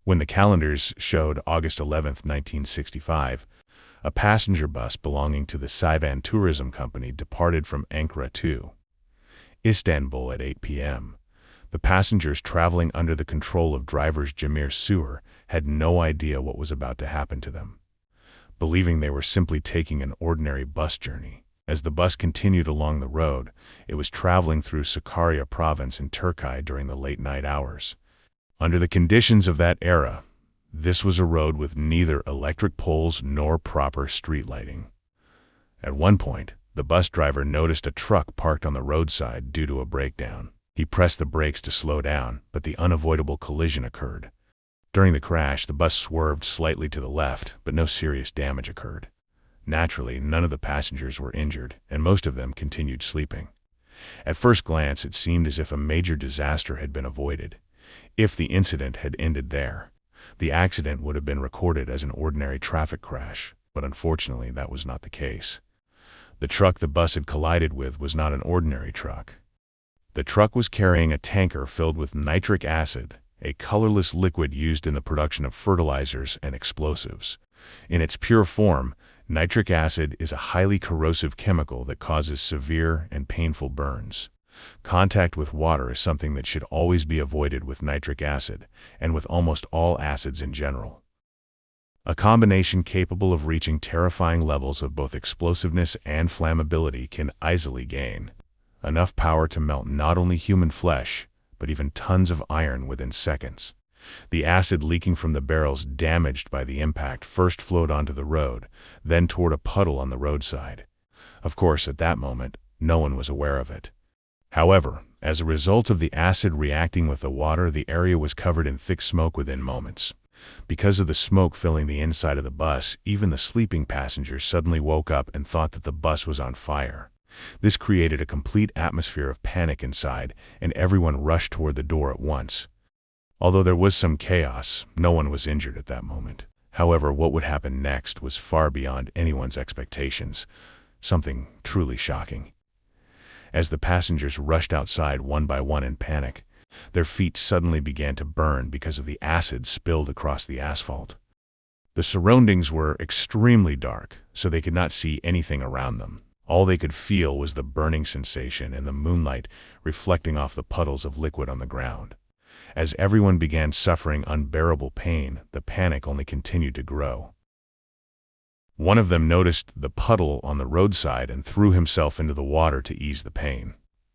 When the calendars showed August 11, 1965, a passenger bus belonging to the Sivan Tourism Company departed from Ankara to Istanbul at 8 p.m. The passengers traveling under the control of drivers Jamir Suur had no idea what was about to happen to them, believing they were simply taking an ordinary bus journey. As the bus continued along the road, it was traveling through Sakarya province in Turkey during the late-night hours. Under the conditions of that era, this was a road with neither electric poles nor proper street lighting. At one point, the bus driver noticed a truck parked on the roadside due to a breakdown. He pressed the brakes to slow down, but the unavoidable collision occurred. During the crash, the bus swerved slightly to the left, but no serious damage occurred. Naturally, none of the passengers were injured, and most of them continued sleeping. At first glance, it seemed as if a major disaster had been avoided. If the incident had ended there, the accident would have been recorded as an ordinary traffic crash, but unfortunately that was not the case. The truck the bus had collided with was not an ordinary truck. The truck was carrying a tanker filled with nitric acid, a colorless liquid used in the production of fertilizers and explosives. In its pure form, nitric acid is a highly corrosive chemical that causes severe and painful burns. Contact with water is something that should always be avoided with nitric acid, and with almost all acids in general. A combination capable of reaching terrifying levels of both explosiveness and flammability can easily gain enough power to melt not only human flesh, but even tons of iron within seconds. The acid leaking from the barrels damaged by the impact first flowed onto the road, then toward a puddle on the roadside. Of course, at that moment, no one was aware of it. However, as a result of the acid reacting with the water, the area was covered in thick smoke within moments. Because of the smoke filling the inside of the bus, even the sleeping passengers suddenly woke up and thought that the bus was on fire. This created a complete atmosphere of panic inside, and everyone rushed toward the door at once. Although there was some chaos, no one was injured at that moment. However, what would happen next was far beyond anyone's expectations, something truly shocking. As the passengers rushed outside one by one in panic, their feet suddenly began to burn because of the acid spilled across the asphalt. The surroundings were extremely dark, so they could not see anything around them. All they could feel was the burning sensation and the moonlight reflecting off the puddles of liquid on the ground. As everyone began suffering unbearable pain, the panic only continued to grow. One of them noticed the puddle on the roadside and threw himself into the water to ease the pain.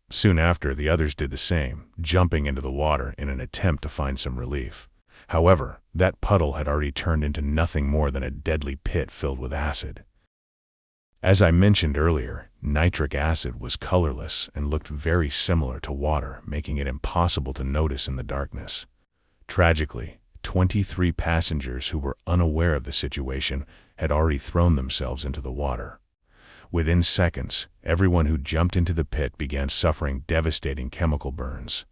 Soon after, the others did the same, jumping into the water in an attempt to find some relief. However, that puddle had already turned into nothing more than a deadly pit filled with acid. As I mentioned earlier, nitric acid was colorless and looked very similar to water, making it impossible to notice in the darkness. Tragically, 23 passengers who were unaware of the situation had already thrown themselves into the water. Within seconds, everyone who jumped into the pit began suffering devastating chemical burns.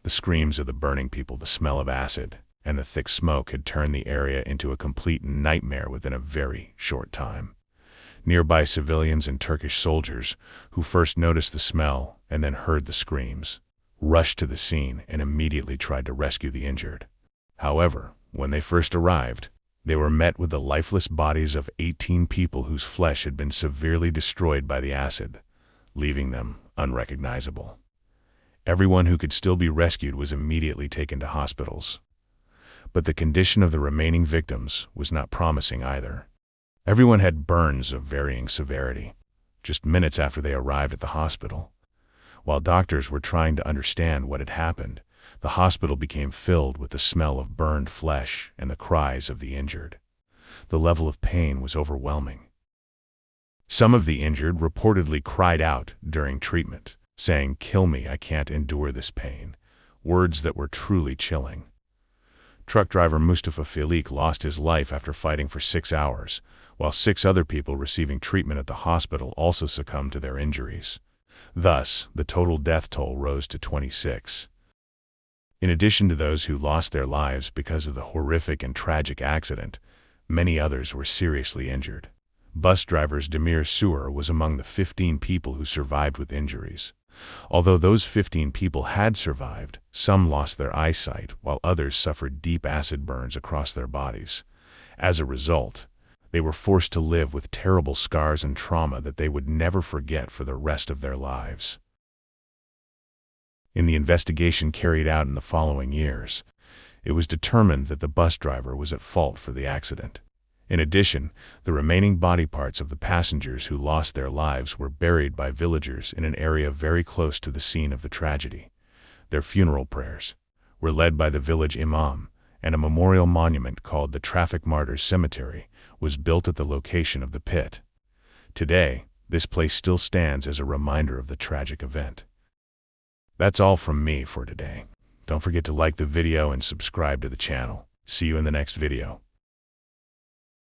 The screams of the burning people, the smell of acid, and the thick smoke had turned the area into a complete nightmare within a very short time. Nearby civilians and Turkish soldiers, who first noticed the smell and then heard the screams, rushed to the scene and immediately tried to rescue the injured. However, when they first arrived, they were met with the lifeless bodies of 18 people whose flesh had been severely destroyed by the acid, leaving them unrecognizable. Everyone who could still be rescued was immediately taken to hospitals. But the condition of the remaining victims was not promising either. Everyone had burns of varying severity, just minutes after they arrived at the hospital. While doctors were trying to understand what had happened, the hospital became filled with the smell of burned flesh and the cries of the injured. The level of pain was overwhelming. Some of the injured reportedly cried out during treatment, saying, "Kill me, I can't endure this pain," words that were truly chilling. Truck driver Mustafa Filik lost his life after fighting for 6 hours, while 6 other people receiving treatment at the hospital also succumbed to their injuries. Thus, the total death toll rose to 26. In addition to those who lost their lives because of the horrific and tragic accident, many others were seriously injured. Bus driver Jamir Suur was among the 15 people who survived with injuries. Although those 15 people had survived, some lost their eyesight, while others suffered deep acid burns across their bodies. As a result, they were forced to live with terrible scars and trauma that they would never forget for the rest of their lives. In the investigation carried out in the following years, it was determined that the bus driver was at fault for the accident. In addition, the remaining body parts of the passengers who lost their lives were buried by villagers in an area very close to the scene of the tragedy. Their funeral prayers were led by the village imam, and a memorial monument called the Traffic Martyrs Cemetery was built at the location of the pit. Today, this place still stands as a reminder of the tragic event. That's all from me for today. Don't forget to like the video and subscribe to the channel. See you in the next video.